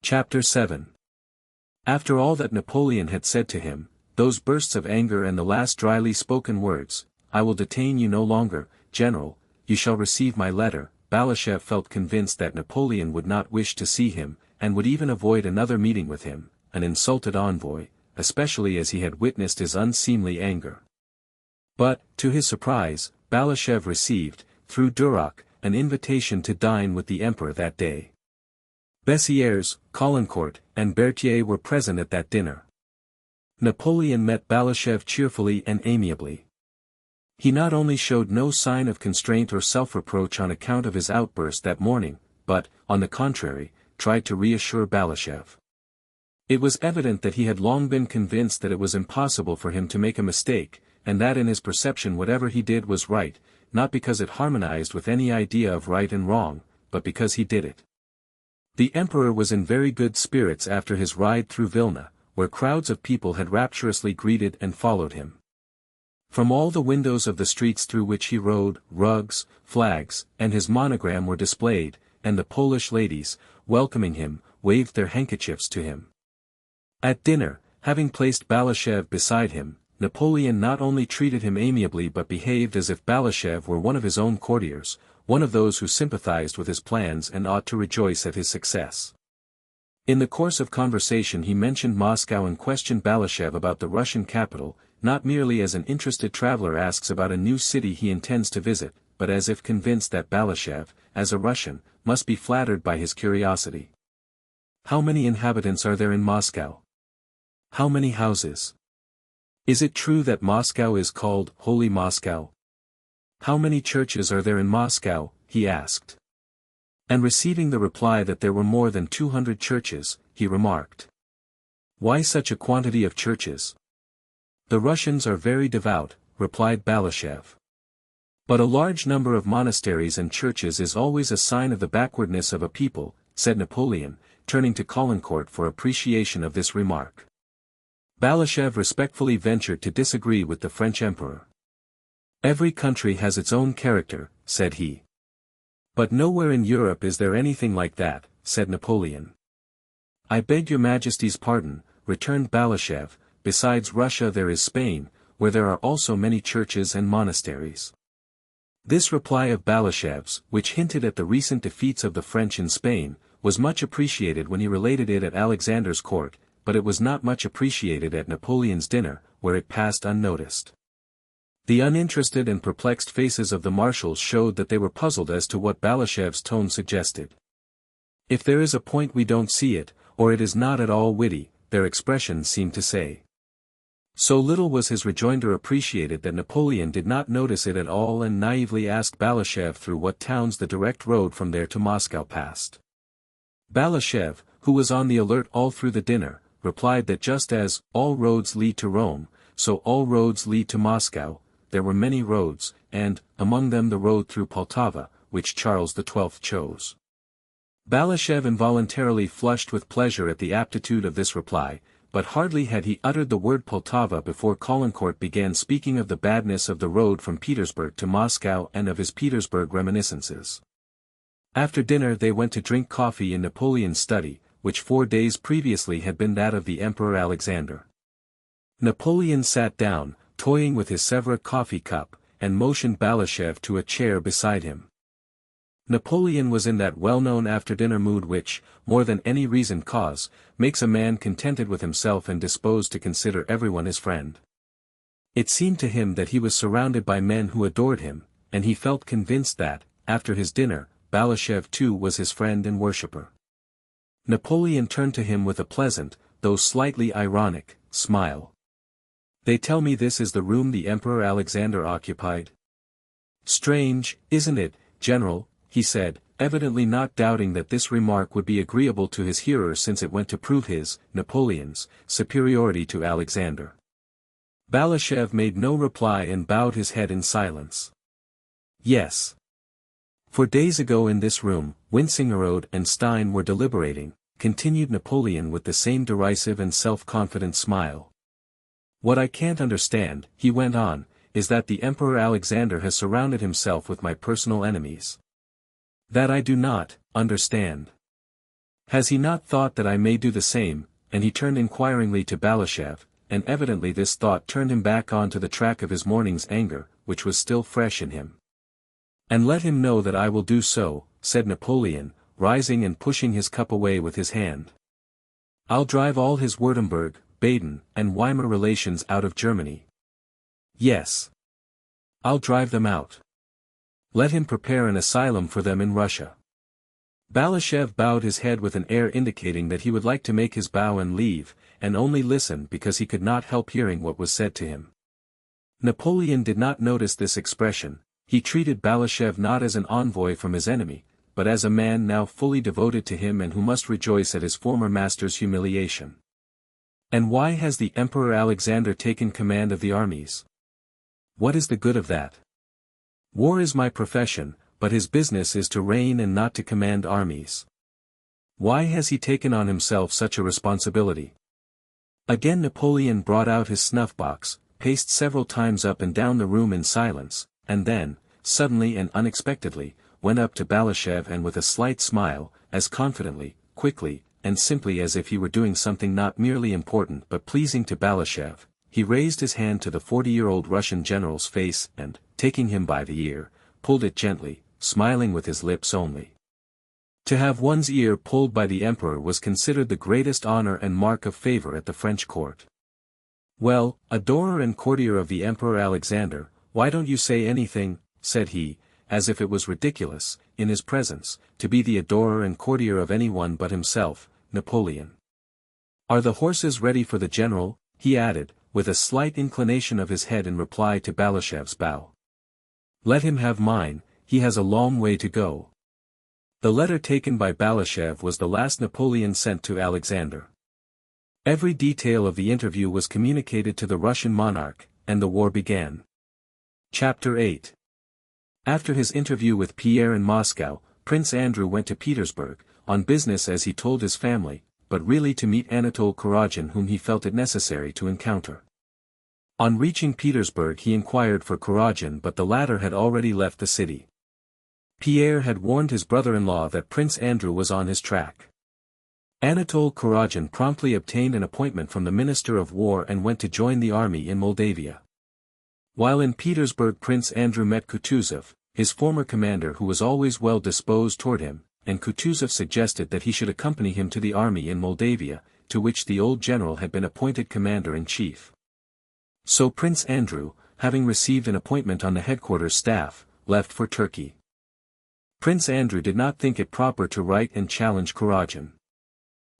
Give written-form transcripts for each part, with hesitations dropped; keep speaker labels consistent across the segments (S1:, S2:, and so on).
S1: Chapter 7. After all that Napoleon had said to him, those bursts of anger and the last dryly spoken words, "I will detain you no longer, General, you shall receive my letter," Balashev felt convinced that Napoleon would not wish to see him, and would even avoid another meeting with him, an insulted envoy, especially as he had witnessed his unseemly anger. But, to his surprise, Balashev received, through Duroc, an invitation to dine with the Emperor that day. Bessières, Caulaincourt, and Berthier were present at that dinner. Napoleon met Balashev cheerfully and amiably. He not only showed no sign of constraint or self-reproach on account of his outburst that morning, but, on the contrary, tried to reassure Balashev. It was evident that he had long been convinced that it was impossible for him to make a mistake, and that in his perception whatever he did was right, not because it harmonized with any idea of right and wrong, but because he did it. The Emperor was in very good spirits after his ride through Vilna, where crowds of people had rapturously greeted and followed him. From all the windows of the streets through which he rode, rugs, flags, and his monogram were displayed, and the Polish ladies, welcoming him, waved their handkerchiefs to him. At dinner, having placed Balashev beside him, Napoleon not only treated him amiably but behaved as if Balashev were one of his own courtiers, one of those who sympathized with his plans and ought to rejoice at his success. In the course of conversation he mentioned Moscow and questioned Balashev about the Russian capital, not merely as an interested traveler asks about a new city he intends to visit, but as if convinced that Balashev, as a Russian, must be flattered by his curiosity. "How many inhabitants are there in Moscow? How many houses? Is it true that Moscow is called Holy Moscow? How many churches are there in Moscow?" he asked. And receiving the reply that there were more than 200 churches, he remarked, "Why such a quantity of churches?" "The Russians are very devout," replied Balashev. "But a large number of monasteries and churches is always a sign of the backwardness of a people," said Napoleon, turning to Caulaincourt for appreciation of this remark. Balashev respectfully ventured to disagree with the French Emperor. "Every country has its own character," said he. "But nowhere in Europe is there anything like that," said Napoleon. "I beg your Majesty's pardon," returned Balashev, "besides Russia there is Spain, where there are also many churches and monasteries." This reply of Balashev's, which hinted at the recent defeats of the French in Spain, was much appreciated when he related it at Alexander's court, but it was not much appreciated at Napoleon's dinner, where it passed unnoticed. The uninterested and perplexed faces of the marshals showed that they were puzzled as to what Balashev's tone suggested. If there is a point we don't see it, or it is not at all witty, their expressions seemed to say. So little was his rejoinder appreciated that Napoleon did not notice it at all and naively asked Balashev through what towns the direct road from there to Moscow passed. Balashev, who was on the alert all through the dinner, replied that just as all roads lead to Rome, so all roads lead to Moscow. There were many roads, and, among them the road through Poltava, which Charles XII chose. Balashev involuntarily flushed with pleasure at the aptitude of this reply, but hardly had he uttered the word Poltava before Caulaincourt began speaking of the badness of the road from Petersburg to Moscow and of his Petersburg reminiscences. After dinner they went to drink coffee in Napoleon's study, which 4 days previously had been that of the Emperor Alexander. Napoleon sat down, toying with his Sèvres coffee cup, and motioned Balashev to a chair beside him. Napoleon was in that well-known after-dinner mood which, more than any reasoned cause, makes a man contented with himself and disposed to consider everyone his friend. It seemed to him that he was surrounded by men who adored him, and he felt convinced that, after his dinner, Balashev too was his friend and worshipper. Napoleon turned to him with a pleasant, though slightly ironic, smile. "They tell me this is the room the Emperor Alexander occupied. Strange, isn't it, General?" he said, evidently not doubting that this remark would be agreeable to his hearer since it went to prove his, Napoleon's, superiority to Alexander. Balashev made no reply and bowed his head in silence. "Yes. 4 days ago in this room, Wintzingerode and Stein were deliberating," continued Napoleon with the same derisive and self-confident smile. "What I can't understand," he went on, "is that the Emperor Alexander has surrounded himself with my personal enemies. That I do not understand. Has he not thought that I may do the same?" And he turned inquiringly to Balashev, and evidently this thought turned him back onto the track of his morning's anger, which was still fresh in him. "And let him know that I will do so," said Napoleon, rising and pushing his cup away with his hand. "I'll drive all his Württemberg, Baden, and Weimar relations out of Germany. Yes. I'll drive them out. Let him prepare an asylum for them in Russia." Balashev bowed his head with an air indicating that he would like to make his bow and leave, and only listen because he could not help hearing what was said to him. Napoleon did not notice this expression. He treated Balashev not as an envoy from his enemy, but as a man now fully devoted to him and who must rejoice at his former master's humiliation. "And why has the Emperor Alexander taken command of the armies? What is the good of that? War is my profession, but his business is to reign and not to command armies. Why has he taken on himself such a responsibility?" Again Napoleon brought out his snuff-box, paced several times up and down the room in silence, and then, suddenly and unexpectedly, went up to Balashev and with a slight smile, as confidently, quickly, and simply as if he were doing something not merely important but pleasing to Balashev, he raised his hand to the 40-year-old Russian general's face and, taking him by the ear, pulled it gently, smiling with his lips only. To have one's ear pulled by the emperor was considered the greatest honor and mark of favor at the French court. "Well, adorer and courtier of the Emperor Alexander, why don't you say anything?" said he, as if it was ridiculous, in his presence, to be the adorer and courtier of anyone but himself, Napoleon. "Are the horses ready for the general?" he added, with a slight inclination of his head in reply to Balashev's bow. "Let him have mine, he has a long way to go." The letter taken by Balashev was the last Napoleon sent to Alexander. Every detail of the interview was communicated to the Russian monarch, and the war began. Chapter 8. After his interview with Pierre in Moscow, Prince Andrew went to Petersburg, on business as he told his family, but really to meet Anatole Kurogen whom he felt it necessary to encounter. On reaching Petersburg he inquired for Kurogen but the latter had already left the city. Pierre had warned his brother-in-law that Prince Andrew was on his track. Anatole Kurogen promptly obtained an appointment from the Minister of War and went to join the army in Moldavia. While in Petersburg Prince Andrew met Kutuzov, his former commander who was always well disposed toward him, and Kutuzov suggested that he should accompany him to the army in Moldavia, to which the old general had been appointed commander-in-chief. So Prince Andrew, having received an appointment on the headquarters staff, left for Turkey. Prince Andrew did not think it proper to write and challenge Kurogen.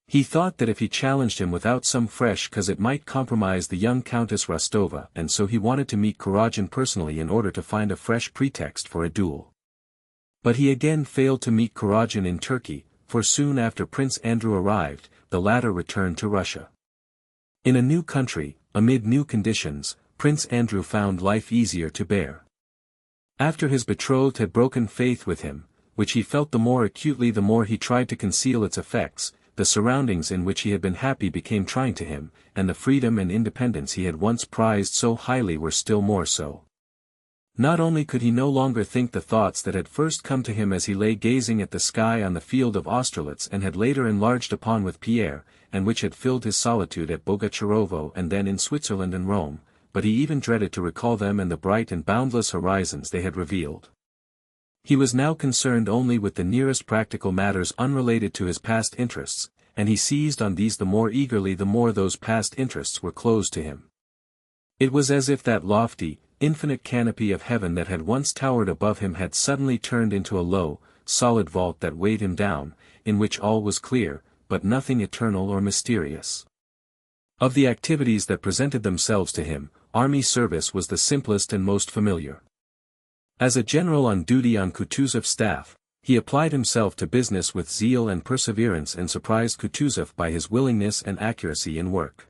S1: He thought that if he challenged him without some fresh cause it might compromise the young Countess Rostova and so he wanted to meet Kurogen personally in order to find a fresh pretext for a duel. But he again failed to meet Kurogen in Turkey, for soon after Prince Andrew arrived, the latter returned to Russia. In a new country, amid new conditions, Prince Andrew found life easier to bear. After his betrothed had broken faith with him, which he felt the more acutely the more he tried to conceal its effects, the surroundings in which he had been happy became trying to him, and the freedom and independence he had once prized so highly were still more so. Not only could he no longer think the thoughts that had first come to him as he lay gazing at the sky on the field of Austerlitz and had later enlarged upon with Pierre, and which had filled his solitude at Bogucharovo and then in Switzerland and Rome, but he even dreaded to recall them and the bright and boundless horizons they had revealed. He was now concerned only with the nearest practical matters unrelated to his past interests, and he seized on these the more eagerly the more those past interests were closed to him. It was as if that lofty, infinite canopy of heaven that had once towered above him had suddenly turned into a low, solid vault that weighed him down, in which all was clear, but nothing eternal or mysterious. Of the activities that presented themselves to him, army service was the simplest and most familiar. As a general on duty on Kutuzov's staff, he applied himself to business with zeal and perseverance and surprised Kutuzov by his willingness and accuracy in work.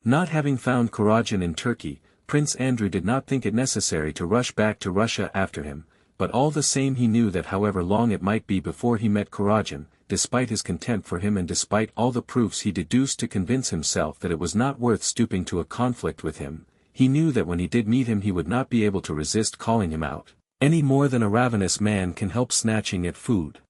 S1: Not having found Kurogen in Turkey, Prince Andrew did not think it necessary to rush back to Russia after him, but all the same he knew that however long it might be before he met Kurogen, despite his contempt for him and despite all the proofs he deduced to convince himself that it was not worth stooping to a conflict with him, he knew that when he did meet him he would not be able to resist calling him out, any more than a ravenous man can help snatching at food.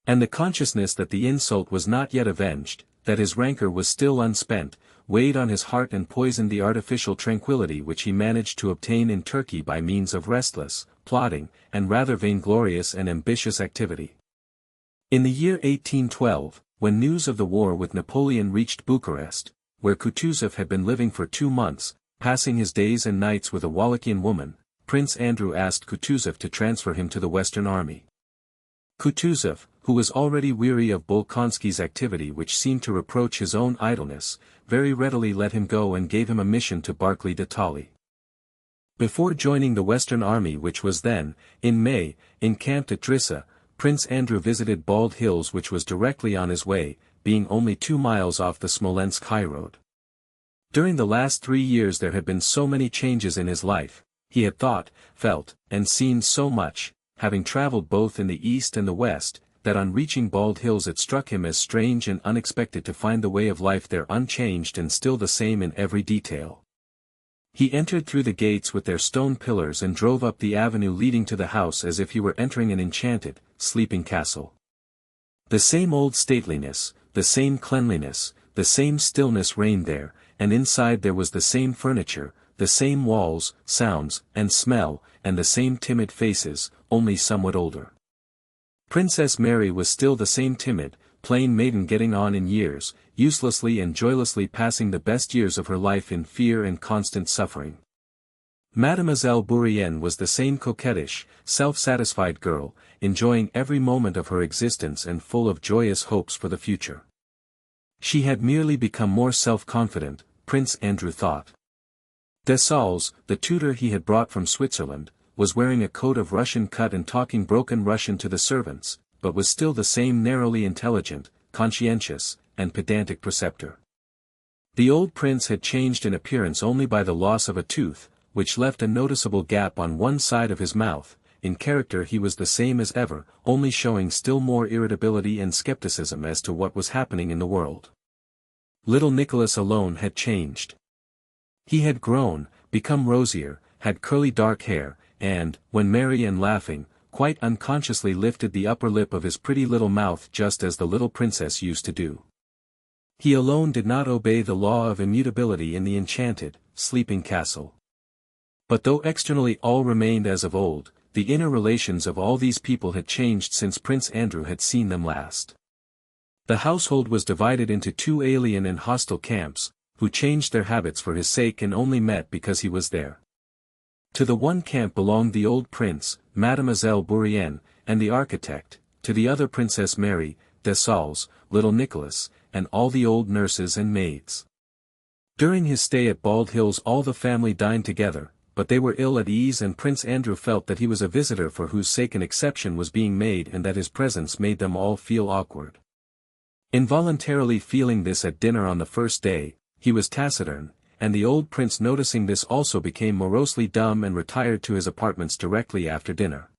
S1: And the consciousness that the insult was not yet avenged, that his rancor was still unspent, weighed on his heart and poisoned the artificial tranquility which he managed to obtain in Turkey by means of restless, plodding, and rather vainglorious and ambitious activity. In the year 1812, when news of the war with Napoleon reached Bucharest, where Kutuzov had been living for 2 months, passing his days and nights with a Wallachian woman, Prince Andrew asked Kutuzov to transfer him to the Western Army. Kutuzov, who was already weary of Bolkonsky's activity which seemed to reproach his own idleness, very readily let him go and gave him a mission to Barclay de Tolly. Before joining the Western Army which was then, in May, encamped at Drissa, Prince Andrew visited Bald Hills which was directly on his way, being only 2 miles off the Smolensk highroad. During the last 3 years there had been so many changes in his life, he had thought, felt, and seen so much, having travelled both in the east and the west, that on reaching Bald Hills it struck him as strange and unexpected to find the way of life there unchanged and still the same in every detail. He entered through the gates with their stone pillars and drove up the avenue leading to the house as if he were entering an enchanted, sleeping castle. The same old stateliness, the same cleanliness, the same stillness reigned there, and inside there was the same furniture, the same walls, sounds, and smell, and the same timid faces, only somewhat older. Princess Mary was still the same timid, plain maiden getting on in years, uselessly and joylessly passing the best years of her life in fear and constant suffering. Mademoiselle Bourienne was the same coquettish, self-satisfied girl, enjoying every moment of her existence and full of joyous hopes for the future. She had merely become more self-confident, Prince Andrew thought. Dessalles, the tutor he had brought from Switzerland, was wearing a coat of Russian cut and talking broken Russian to the servants, but was still the same narrowly intelligent, conscientious, and pedantic preceptor. The old prince had changed in appearance only by the loss of a tooth, which left a noticeable gap on one side of his mouth. In character he was the same as ever, only showing still more irritability and skepticism as to what was happening in the world. Little Nicholas alone had changed. He had grown, become rosier, had curly dark hair, and, when merry and laughing, quite unconsciously lifted the upper lip of his pretty little mouth just as the little princess used to do. He alone did not obey the law of immutability in the enchanted, sleeping castle. But though externally all remained as of old, the inner relations of all these people had changed since Prince Andrew had seen them last. The household was divided into 2 alien and hostile camps, who changed their habits for his sake and only met because he was there. To the one camp belonged the old prince, Mademoiselle Bourienne, and the architect, to the other Princess Mary, Dessalles, little Nicholas, and all the old nurses and maids. During his stay at Bald Hills all the family dined together, but they were ill at ease and Prince Andrew felt that he was a visitor for whose sake an exception was being made and that his presence made them all feel awkward. Involuntarily feeling this at dinner on the first day, he was taciturn, and the old prince noticing this also became morosely dumb and retired to his apartments directly after dinner.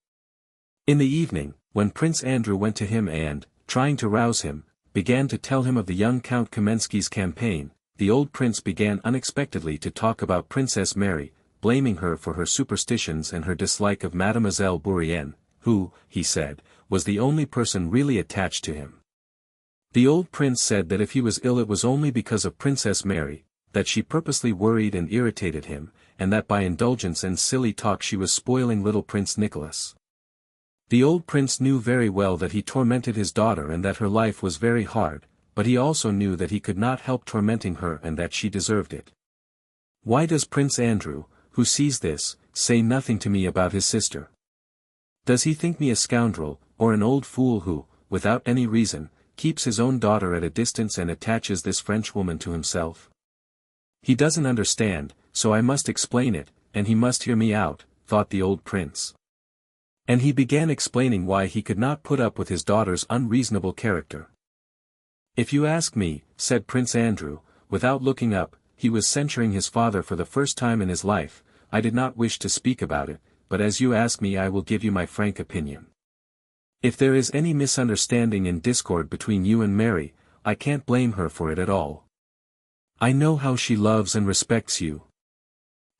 S1: In the evening, when Prince Andrew went to him and, trying to rouse him, began to tell him of the young Count Kamensky's campaign, the old prince began unexpectedly to talk about Princess Mary, blaming her for her superstitions and her dislike of Mademoiselle Bourienne, who, he said, was the only person really attached to him. The old prince said that if he was ill it was only because of Princess Mary, that she purposely worried and irritated him, and that by indulgence and silly talk she was spoiling little Prince Nicholas. The old prince knew very well that he tormented his daughter and that her life was very hard, but he also knew that he could not help tormenting her and that she deserved it. Why does Prince Andrew, who sees this, say nothing to me about his sister? Does he think me a scoundrel, or an old fool who, without any reason, keeps his own daughter at a distance and attaches this Frenchwoman to himself? He doesn't understand, so I must explain it, and he must hear me out, thought the old prince. And he began explaining why he could not put up with his daughter's unreasonable character. If you ask me, said Prince Andrew, without looking up, he was censuring his father for the first time in his life. I did not wish to speak about it, but as you ask me I will give you my frank opinion. If there is any misunderstanding and discord between you and Mary, I can't blame her for it at all. I know how she loves and respects you.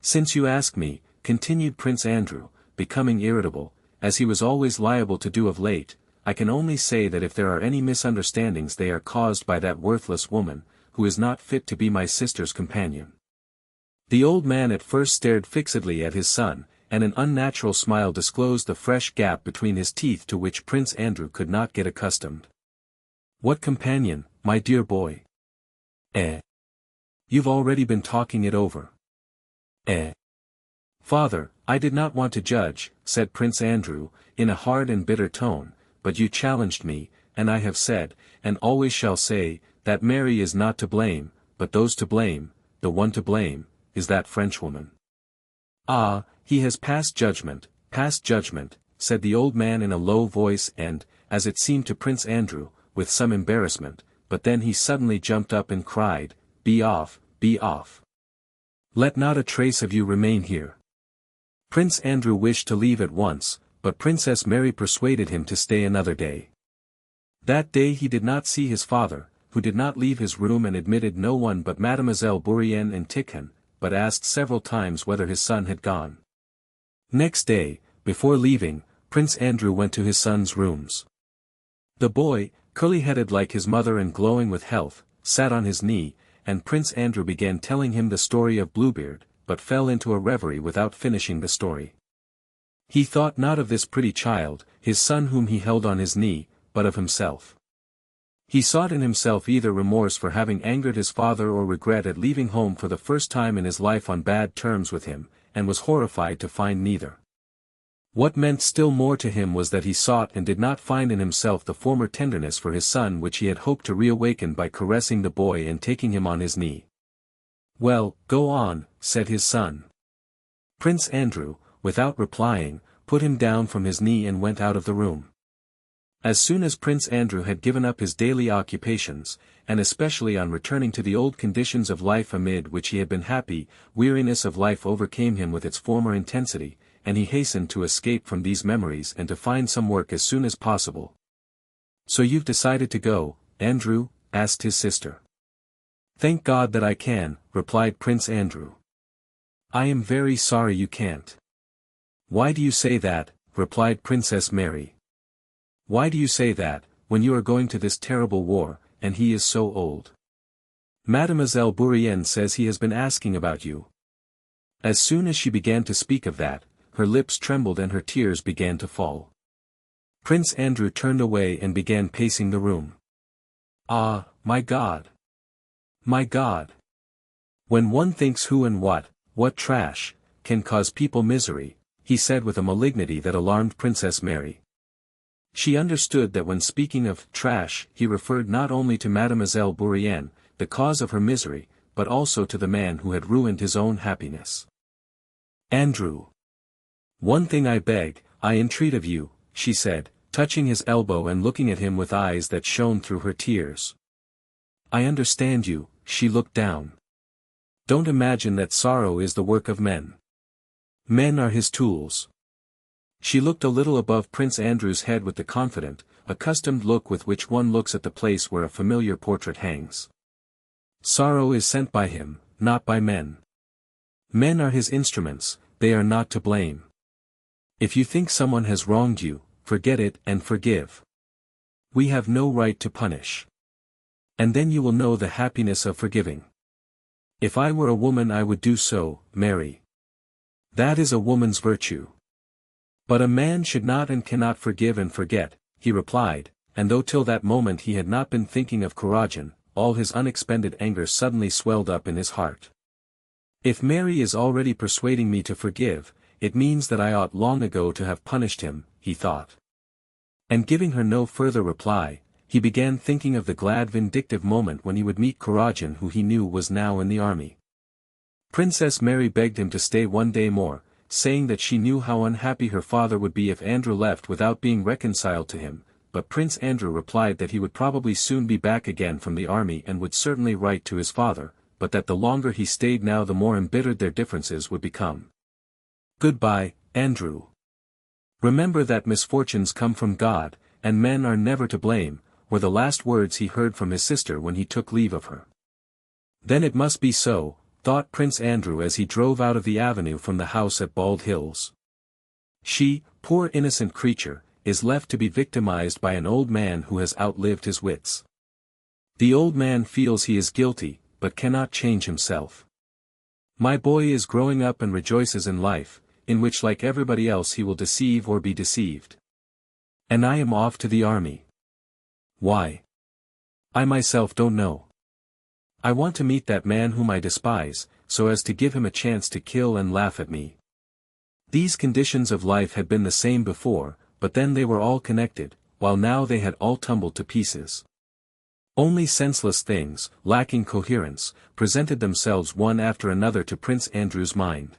S1: Since you ask me, continued Prince Andrew, becoming irritable, as he was always liable to do of late, I can only say that if there are any misunderstandings they are caused by that worthless woman, who is not fit to be my sister's companion." The old man at first stared fixedly at his son, and an unnatural smile disclosed the fresh gap between his teeth to which Prince Andrew could not get accustomed. "What companion, my dear boy?" "Eh? You've already been talking it over." "Eh? Father, I did not want to judge," said Prince Andrew, in a hard and bitter tone, "but you challenged me, and I have said, and always shall say, that Mary is not to blame, but those to blame, the one to blame, is that Frenchwoman." "Ah, he has passed judgment," said the old man in a low voice and, as it seemed to Prince Andrew, with some embarrassment, but then he suddenly jumped up and cried, "Be off, be off. Let not a trace of you remain here." Prince Andrew wished to leave at once, but Princess Mary persuaded him to stay another day. That day he did not see his father, who did not leave his room and admitted no one but Mademoiselle Bourienne and Tikhon, but asked several times whether his son had gone. Next day, before leaving, Prince Andrew went to his son's rooms. The boy, curly-headed like his mother and glowing with health, sat on his knee, and Prince Andrew began telling him the story of Bluebeard, but fell into a reverie without finishing the story. He thought not of this pretty child, his son whom he held on his knee, but of himself. He sought in himself either remorse for having angered his father or regret at leaving home for the first time in his life on bad terms with him, and was horrified to find neither. What meant still more to him was that he sought and did not find in himself the former tenderness for his son which he had hoped to reawaken by caressing the boy and taking him on his knee. "Well, go on," said his son. Prince Andrew, without replying, put him down from his knee and went out of the room. As soon as Prince Andrew had given up his daily occupations, and especially on returning to the old conditions of life amid which he had been happy, weariness of life overcame him with its former intensity, and he hastened to escape from these memories and to find some work as soon as possible. "So you've decided to go, Andrew?" asked his sister. "Thank God that I can," replied Prince Andrew. "I am very sorry you can't." "Why do you say that?" replied Princess Mary. "Why do you say that, when you are going to this terrible war, and he is so old? Mademoiselle Bourienne says he has been asking about you." As soon as she began to speak of that, her lips trembled and her tears began to fall. Prince Andrew turned away and began pacing the room. "Ah, my God! My God! When one thinks who and what trash, can cause people misery," he said with a malignity that alarmed Princess Mary. She understood that when speaking of trash he referred not only to Mademoiselle Bourienne, the cause of her misery, but also to the man who had ruined his own happiness. "Andrew! One thing I beg, I entreat of you," she said, touching his elbow and looking at him with eyes that shone through her tears. "I understand you," she looked down. "Don't imagine that sorrow is the work of men. Men are his tools." She looked a little above Prince Andrew's head with the confident, accustomed look with which one looks at the place where a familiar portrait hangs. "Sorrow is sent by him, not by men. Men are his instruments, they are not to blame. If you think someone has wronged you, forget it and forgive. We have no right to punish. And then you will know the happiness of forgiving. If I were a woman I would do so, Mary. That is a woman's virtue. But a man should not and cannot forgive and forget," he replied, and though till that moment he had not been thinking of Kurágin, all his unexpended anger suddenly swelled up in his heart. "If Mary is already persuading me to forgive, it means that I ought long ago to have punished him," he thought. And giving her no further reply, he began thinking of the glad vindictive moment when he would meet Kurágin who he knew was now in the army. Princess Mary begged him to stay one day more, saying that she knew how unhappy her father would be if Andrew left without being reconciled to him, but Prince Andrew replied that he would probably soon be back again from the army and would certainly write to his father, but that the longer he stayed now the more embittered their differences would become. "Goodbye, Andrew. Remember that misfortunes come from God, and men are never to blame," were the last words he heard from his sister when he took leave of her. Then it must be so, thought Prince Andrew as he drove out of the avenue from the house at Bald Hills. She, poor innocent creature, is left to be victimized by an old man who has outlived his wits. The old man feels he is guilty, but cannot change himself. My boy is growing up and rejoices in life, in which like everybody else he will deceive or be deceived. And I am off to the army. Why? I myself don't know. I want to meet that man whom I despise, so as to give him a chance to kill and laugh at me. These conditions of life had been the same before, but then they were all connected, while now they had all tumbled to pieces. Only senseless things, lacking coherence, presented themselves one after another to Prince Andrew's mind.